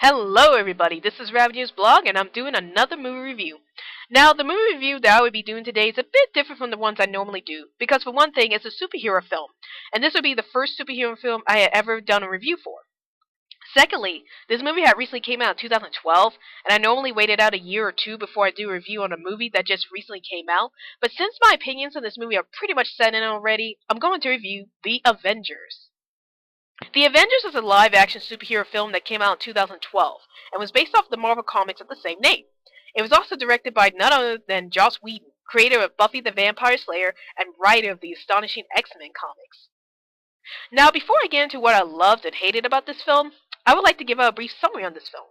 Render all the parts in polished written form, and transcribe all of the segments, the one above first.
Hello everybody, this is Ravager's blog and I'm doing another movie review. Now, the movie review that I would be doing today is a bit different from the ones I normally do, because for one thing, it's a superhero film, and this would be the first superhero film I had ever done a review for. Secondly, this movie had recently came out in 2012, and I normally waited out a year or two before I do a review on a movie that just recently came out, but since my opinions on this movie are pretty much set in already, I'm going to review The Avengers. The Avengers is a live-action superhero film that came out in 2012 and was based off the Marvel comics of the same name. It was also directed by none other than Joss Whedon, creator of Buffy the Vampire Slayer and writer of the Astonishing X-Men comics. Now, before I get into what I loved and hated about this film, I would like to give a brief summary on this film.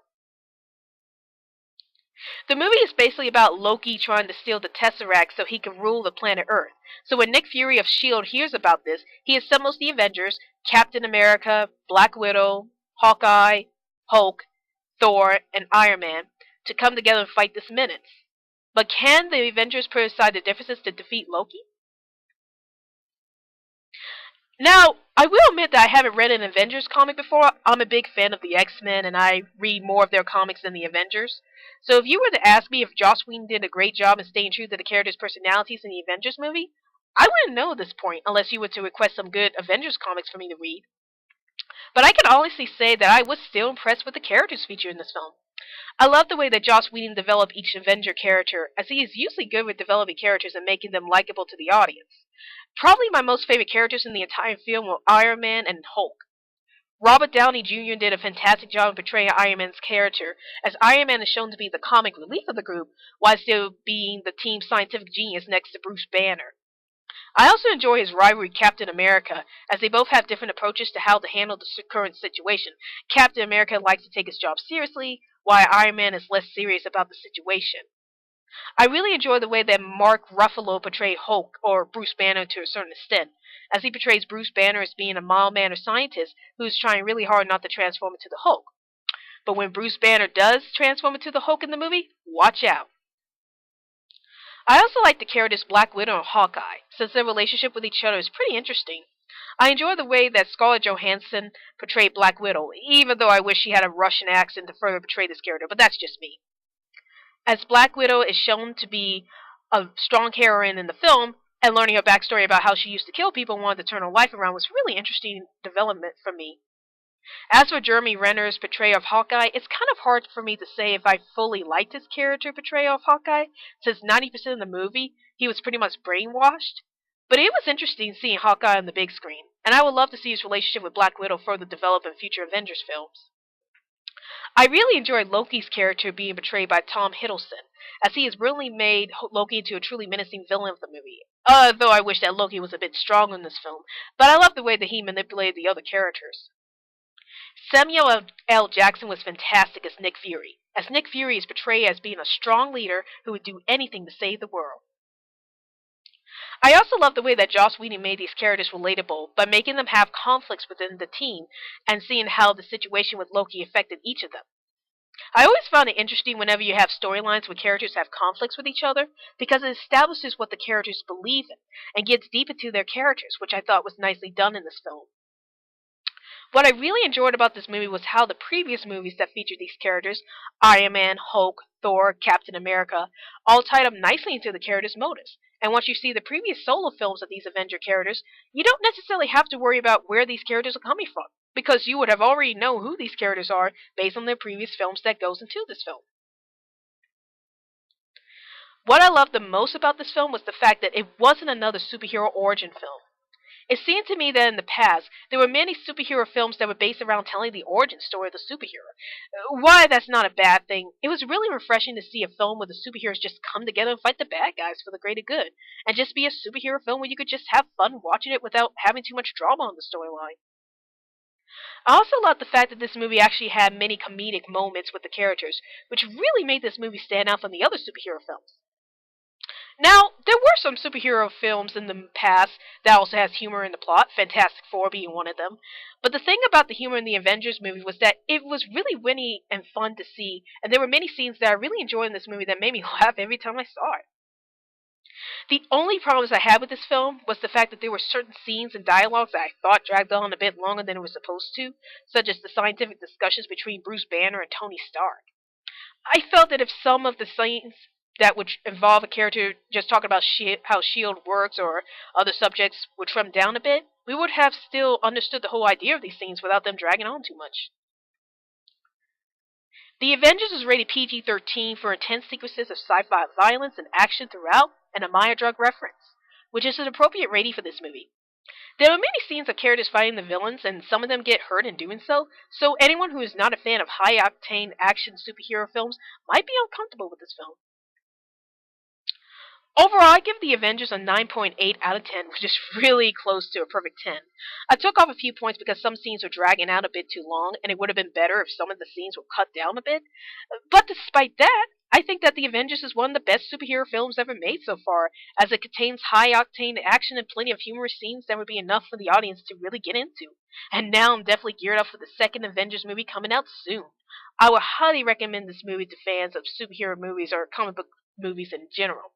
The movie is basically about Loki trying to steal the Tesseract so he can rule the planet Earth. So when Nick Fury of S.H.I.E.L.D. hears about this, he assembles the Avengers, Captain America, Black Widow, Hawkeye, Hulk, Thor, and Iron Man to come together and fight this menace. But can the Avengers put aside the differences to defeat Loki? Now, I will admit that I haven't read an Avengers comic before. I'm a big fan of the X-Men, and I read more of their comics than the Avengers. So if you were to ask me if Joss Whedon did a great job in staying true to the characters' personalities in the Avengers movie, I wouldn't know at this point unless you were to request some good Avengers comics for me to read. But I can honestly say that I was still impressed with the characters featured in this film. I love the way that Joss Whedon developed each Avenger character, as he is usually good with developing characters and making them likable to the audience. Probably my most favorite characters in the entire film were Iron Man and Hulk. Robert Downey Jr. did a fantastic job in portraying Iron Man's character, as Iron Man is shown to be the comic relief of the group, while still being the team's scientific genius next to Bruce Banner. I also enjoy his rivalry with Captain America, as they both have different approaches to how to handle the current situation. Captain America likes to take his job seriously, while Iron Man is less serious about the situation. I really enjoy the way that Mark Ruffalo portrayed Hulk, or Bruce Banner to a certain extent, as he portrays Bruce Banner as being a mild-mannered scientist who is trying really hard not to transform into the Hulk. But when Bruce Banner does transform into the Hulk in the movie, watch out. I also like the characters Black Widow and Hawkeye, since their relationship with each other is pretty interesting. I enjoy the way that Scarlett Johansson portrayed Black Widow, even though I wish she had a Russian accent to further portray this character, but that's just me. As Black Widow is shown to be a strong heroine in the film, and learning her backstory about how she used to kill people and wanted to turn her life around was really interesting development for me. As for Jeremy Renner's portrayal of Hawkeye, it's kind of hard for me to say if I fully liked his character portrayal of Hawkeye, since 90% of the movie he was pretty much brainwashed. But it was interesting seeing Hawkeye on the big screen, and I would love to see his relationship with Black Widow further develop in future Avengers films. I really enjoyed Loki's character being portrayed by Tom Hiddleston, as he has really made Loki into a truly menacing villain of the movie. Though I wish that Loki was a bit stronger in this film, but I love the way that he manipulated the other characters. Samuel L. Jackson was fantastic as Nick Fury, as Nick Fury is portrayed as being a strong leader who would do anything to save the world. I also love the way that Joss Whedon made these characters relatable by making them have conflicts within the team and seeing how the situation with Loki affected each of them. I always found it interesting whenever you have storylines where characters have conflicts with each other, because it establishes what the characters believe in and gets deep into their characters, which I thought was nicely done in this film. What I really enjoyed about this movie was how the previous movies that featured these characters, Iron Man, Hulk, Thor, Captain America, all tied up nicely into the characters' motives. And once you see the previous solo films of these Avenger characters, you don't necessarily have to worry about where these characters are coming from, because you would have already known who these characters are based on their previous films that goes into this film. What I loved the most about this film was the fact that it wasn't another superhero origin film. It seemed to me that in the past, there were many superhero films that were based around telling the origin story of the superhero. Why that's not a bad thing, it was really refreshing to see a film where the superheroes just come together and fight the bad guys for the greater good, and just be a superhero film where you could just have fun watching it without having too much drama on the storyline. I also loved the fact that this movie actually had many comedic moments with the characters, which really made this movie stand out from the other superhero films. Now, there were some superhero films in the past that also has humor in the plot, Fantastic Four being one of them. But the thing about the humor in the Avengers movie was that it was really witty and fun to see, and there were many scenes that I really enjoyed in this movie that made me laugh every time I saw it. The only problems I had with this film was the fact that there were certain scenes and dialogues that I thought dragged on a bit longer than it was supposed to, such as the scientific discussions between Bruce Banner and Tony Stark. I felt that if some of the scenes that would involve a character just talking about how S.H.I.E.L.D. works or other subjects would trim down a bit, we would have still understood the whole idea of these scenes without them dragging on too much. The Avengers is rated PG-13 for intense sequences of sci-fi violence and action throughout, and a Maya drug reference, which is an appropriate rating for this movie. There are many scenes of characters fighting the villains, and some of them get hurt in doing so anyone who is not a fan of high-octane action superhero films might be uncomfortable with this film. Overall, I give The Avengers a 9.8 out of 10, which is really close to a perfect 10. I took off a few points because some scenes were dragging out a bit too long, and it would have been better if some of the scenes were cut down a bit. But despite that, I think that The Avengers is one of the best superhero films ever made so far, as it contains high-octane action and plenty of humorous scenes that would be enough for the audience to really get into. And now I'm definitely geared up for the second Avengers movie coming out soon. I would highly recommend this movie to fans of superhero movies or comic book movies in general.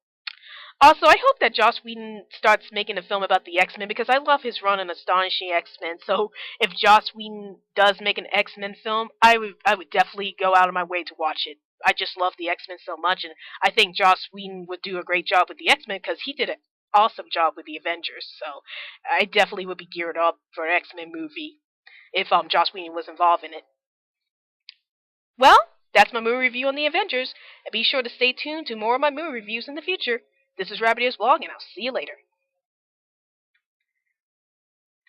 Also, I hope that Joss Whedon starts making a film about the X-Men because I love his run on Astonishing X-Men. So if Joss Whedon does make an X-Men film, I would definitely go out of my way to watch it. I just love the X-Men so much, and I think Joss Whedon would do a great job with the X-Men because he did an awesome job with the Avengers. So I definitely would be geared up for an X-Men movie if Joss Whedon was involved in it. Well, that's my movie review on the Avengers, and be sure to stay tuned to more of my movie reviews in the future. This is Rabbit Ears Vlog, and I'll see you later.